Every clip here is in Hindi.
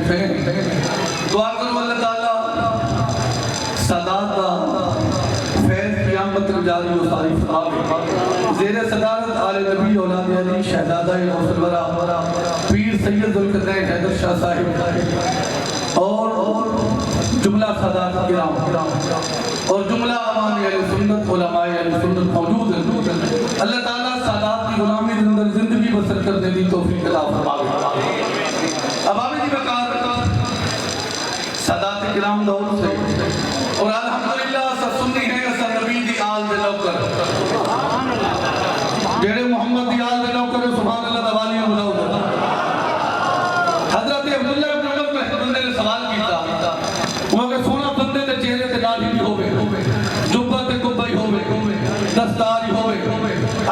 शरीफ है। दुआ करो अल्लाह ताला सदात फैज़ क़यामत जारी व सारी फराम ज़ेर सदारत आले नबी औलाद अली शहजादा गौसुल वरा पीर सैयद ज़ुल्क़रनैन हैदर शाह साहिब और जुमला सदात किराम और जुमला अवाम अहले सुन्नत उलमाए अहले सुन्नत मौजूद हैं। अल्लाह ताला सदात की गुलामी के अंदर जिंदगी बसर करने की तौफीक अता फरमावे। अब आवे जी बकार सदात किराम दौर से और अल्हम्दुलिल्लाह सब सुन्नी है असा नबी दी आल दे नौकर जेड़े मोहम्मद दी आल दे नौकर सुभान अल्लाह दा वाली बुलाओ। हजरत अब्दुल्लाह इब्न उमर में बंदे ने सवाल कीता वो के सोना बंदे दे चेहरे ते दाढ़ी भी होवे जुब्बा ते कुब्बा ही होवे दस्तार ही होवे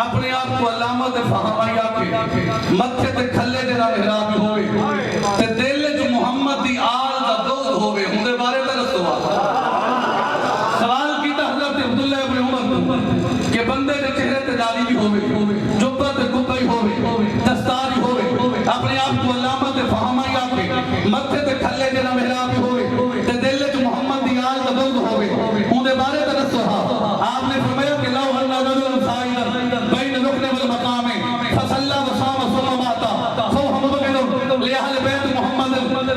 अपने आप को अल्लामा ते फहमाई आके मत्थे ते खल्ले दे मेहराब भी होवे ते दिल च मोहम्मद दी आल दा दुध होवे उनदे बारे ते दसो। सवाल कीता हजरत अब्दुल्लाह इब्न उमर के बंदे दे चेहरे ते दाढ़ी भी होवे जुब्बा ते कुब्बा ही होवे दस्तार ही होवे अपने आप को अल्लामा ते फहमाई आके मत्थे ते खल्ले दे मेहराब भी होवे ते दिल च मोहम्मद दी आल दा दुध होवे उनदे बारे ते दसो। आपने फरमाया कि लौ अन्ना रजुलन साइदन बैन रुकन वल मकाम फसल्ला व साम सुम्मा माता फहम बगैर ले अहल बैत मोहम्मद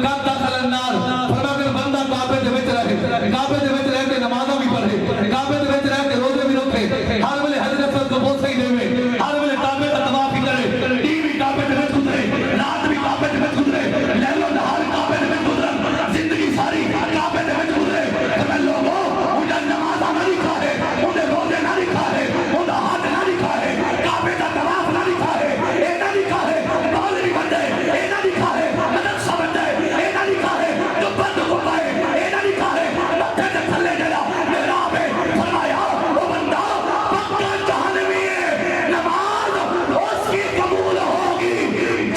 का दाखल अन्नार। फरमाया बंदा काबे दे विच रहे काबे दे विच रह के नमाज़ां भी पढ़े काबे दे विच रह के रोजे भी रखे हर वेले हजरत को बोसे ही देवे हर वेले काबे दा तवाफ ही करे टीवी काबे दे विच गुजरे रात भी काबे दे विच गुजरे लैलो नहार काबे दे विच गुजरन जिंदगी सारी काबे दे विच गुजरे। मैं लोगों उनका नमाज़ां ना लिखा है उनके रोजे ना लिखा है उनका हाथ ना लिखा है काबे दा तवाफ ना लिखा है ए ना लिखा है मौलवी बंदे ए ना लिखा है मदरसा बंदे ए ना लिखा है जो बंद हो पाए ए ना लिखा है मत्थे ते थल्ले जड़ा मेरा पे फरमाया वो बंदा पक्का जहन्नमी है नमाज उसकी कबूल होगी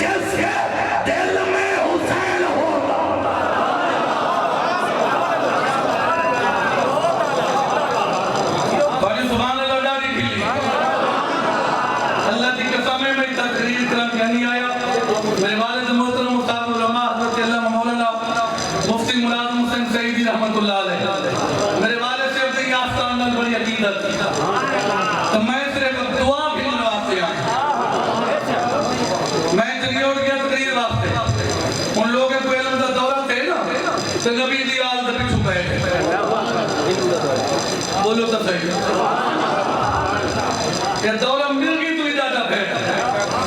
जिसके दिल में हुसैन होगा। बड़ी सुभान अल्लाह डाली खिली अल्लाह की कसम है मैं तकरीर करने के नहीं आया। मेरे वालिद मोहतरम मुस्ताद उलमा हज़रत अल्लामा मौलाना मुफ्ती मुराद हुसैन सईदी रहमतुल्लाह अलैह मेरे वालिद से अपनी आस्था अंदर बड़ी अकीदत तो मैं सिर्फ दुआ के वास्ते आया मैं चली उठ गया तकरीर वास्ते उन लोगों को इल्म दा दौरा थे ना ते नबी दी आल दे पिछू पे बोलो तो सही ये दौरा मिल गई तो इजाजत है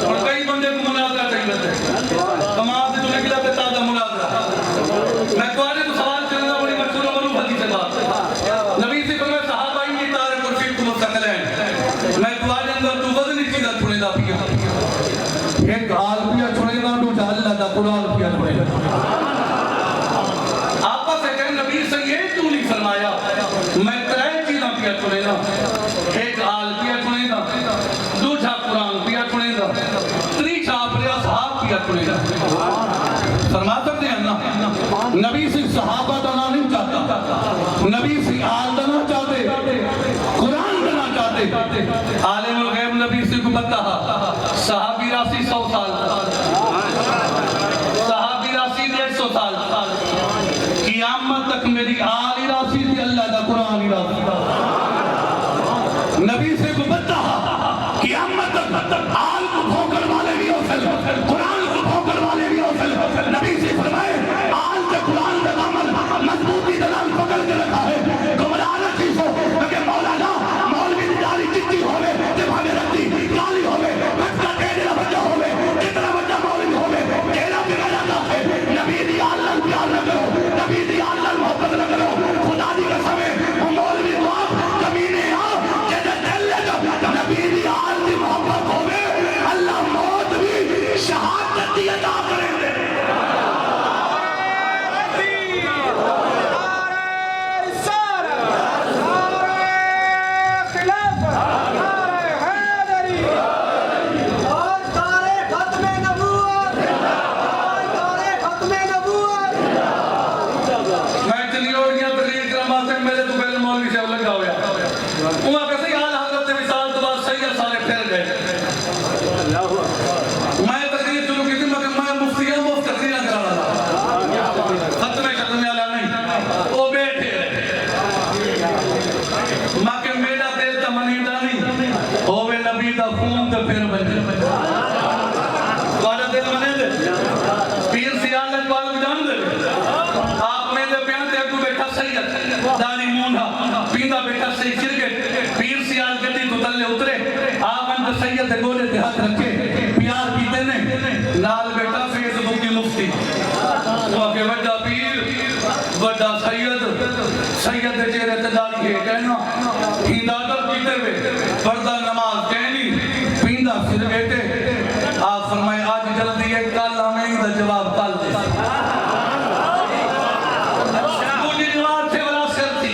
और कई बंदे को मुनाजरा चाहिए कमाल से जो निकला ते ताजा मुनाजरा। मैं तुम्हारे तो सवाल करना बड़ी मशहूर मरूफ हदीस से बात नबी से फरमाया सहाबा की तारे कुर्सी को मुस्तकलैन मैं तुम्हारे अंदर तू वजन चीज छुड़ेदा पिया एक आल पिया छुड़ेदा तो अल्लाह दा कुरान पिया छुड़ेदा आपस से कह नबी से ये तू नहीं फरमाया मैं त्रै चीज़ां पिया छुड़ेदा एक आल पिया छुड़ेदा दूसरा कुरान पिया छुड़ेदा तीसरा अपने असहाब पिया छुड़ेदा। फरमा सकते हैं ना नबी से सहाबा का नाम नहीं चाहता नबी से आल देना चाहते कुरान देना चाहते आलिमुल गैब नबी से को पता सहाबी राशि 100 साल सहाबी राशि 150 साल क़यामत तक मेरी आल ही राशि थी अल्लाह का कुरान ही राशि नबी से को पता क़यामत तक आल को भोंकने वाले भी हौसल कुरान को भोंकने वाले भी हौसल नबी से फरमाए आल के कुरान का दामन मजबूती से नाम पकड़ के रखा है गुमराह न चीज़ो कि मौलाना मौलवी की दाढ़ी चिट्टी होवे ते भागे रखती काली होवे बच्चा तेरा बच्चा होवे कितना बच्चा मौलवी होवे तेरा बिगड़ जाता है। नबी दी आल नाल प्यार न करो नबी दी आल नाल मोहब्बत न करो खुदा दी कसम है मौलवी दुआ तुम्हारा दिल मने दे पीर सियाल इकबाल जान दे आप में दे प्यार ते अगू बैठा सैयद दाढ़ी मूंढा पींदा बैठा सही क्रिकेट पीर सियाल गड्डी तो तले उतरे आप अंद सैयद दे गोले ते हाथ रखे प्यार कीते ने नाल बैठा फेसबुक की मुफ्ती वो के बड़ा पीर बड़ा सैयद सैयद दे चेहरे ते दाढ़ी है कहना हींदा कर कीते वे पर्दा नमाज कहनी पींदा फिर बेटे आप फरमाए आज जल्दी है कल हमें दा जवाब कल दे पूरी जवाब से वाला सिर थी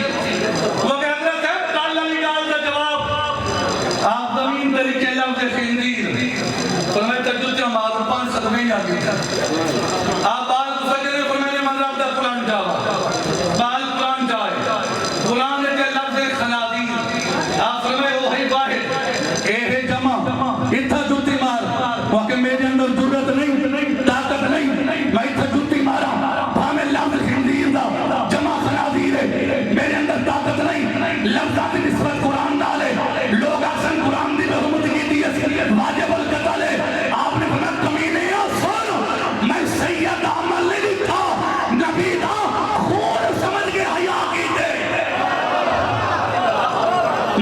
वो कहते थे कल निकाल दा जवाब आप जमीन तरीके लफ्ज़ खिंजीर फरमाए तजुद मार 5 सदमे आ गई आप बाल फजर फरमाए मंजर दा कुरान जावा बाल कुरान जाए कुरान के लफ्ज़ खनादीर आप फरमाए ओ है वाहिद ए है जमा इथा जुती मार वो के मेरे अंदर जरूरत नहीं ताकत नहीं मैं इथा जुती मारा भावे लफ्ज़ खिंजीर दा जमा खनादीर है मेरे अंदर ताकत नहीं लफ्ज़ की निस्बत कुरान डाले लोग असन कुरान दी हुकूमत की दी वाजिब अल कतल आपने फरमाया कमीने सुन मैं सैयद अमल नहीं लिखा नबी दा खून समझ के हया कीते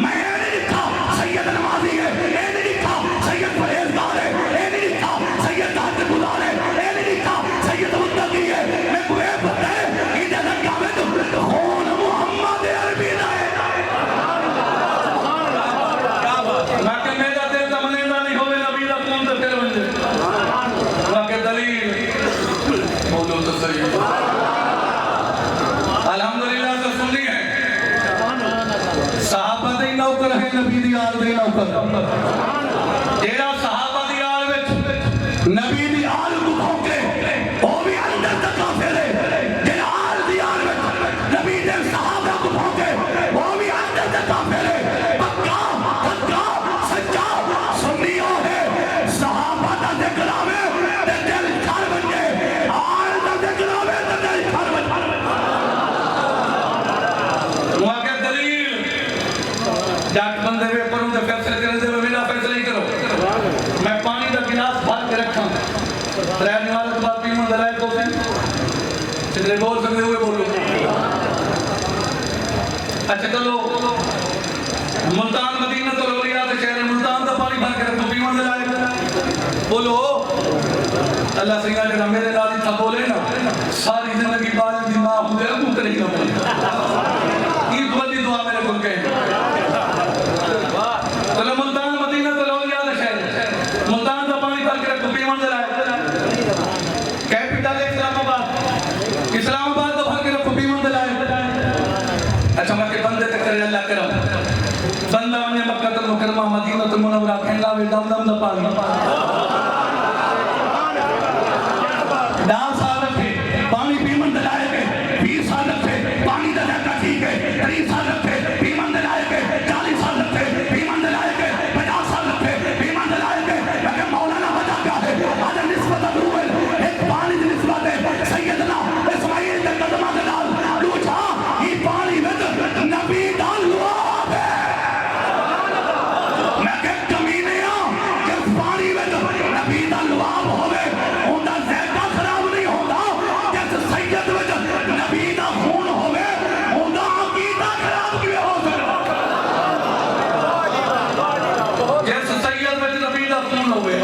मैं नहीं लिखा सैयद नमाजी है नहीं लिखा सैयद परहेजगार है नहीं लिखा सैयद ताकत गुजार है नहीं लिखा सैयद मुत्तकी है मैं कोई पता है इधर लगा में तो खून मोहम्मद अरबी दा है बाकी मेरा दिल दा मनेदा नहीं होवे नबी दा खून ते फिर बन जाए बाकी दलील बोलो तो सही अल्हम्दुलिल्लाह तो सुनी है सहाबा दे नौकर है नबी दी आल दे नौकर जेड़ा सहाबा दी आल विच नबी दी आल को भौंके ओ भी अंदर तक काफिर है जेड़ा आल दी आल विच नबी दे सहाबा को भौंके वो भी अंदर तक काफिर है पक्का पक्का सच्चा सुन्नियों है सहाबा दा जिक्र आवे ते दिल घर बन जाए आल दा जिक्र आवे ते दिल घर बन जाए वहां के दलील जाट बंदे वे करूं ते फैसले करे दे मेरा फैसला ही करो मैं पानी का गिलास भर के रखा रहने वाले के बाद पीने दलाए को से जितने बोल सकते हुए बोलो अच्छा चलो मुल्तान मदीना तो लोरिया के शहर मुल्तान का पानी भर के रखो पीने दलाए बोलो अल्लाह सिंह ने मेरे नाल ही था बोले ना सारी जिंदगी बाल दी मां हुए तू करे ना बोले ई बड़ी दुआ मेरे को कहे चलो मुल्तान मदीना तो लोरिया के शहर मुल्तान का पानी भर के रखो पीने दलाए कैपिटल इस्लामाबाद तो भर के रखो पीने दलाए अच्छा मैं के बंदे तक करे अल्लाह करम बंदा ने मक्का तो मुकरमा मदीना तो मुनव्वरा कहना वे दम दम दा पानी डाल साल रखे पानी पीमन दलाए के 20 साल रखे पानी दा जाता ठीक है 30 साल रखे पीमन दलाए के 40 साल रखे पीमन दलाए के 50 साल रखे पीमन दलाए के मैं मौलाना बता क्या है आज निस्बत रूल एक पानी की निस्बत है सैयदना इस्माइल के कदमा के नाल लूझा ये पानी में नबी दा लुआब है मैं के कमीने के पानी में नबी दा लुआब होवे ओंदा ज़ायका खराब नहीं होता जैसे सैयद में नबी दा खून होवे ओंदा अकीदा खराब क्यों हो सकता जैसे सैयद में नबी दा खून होवे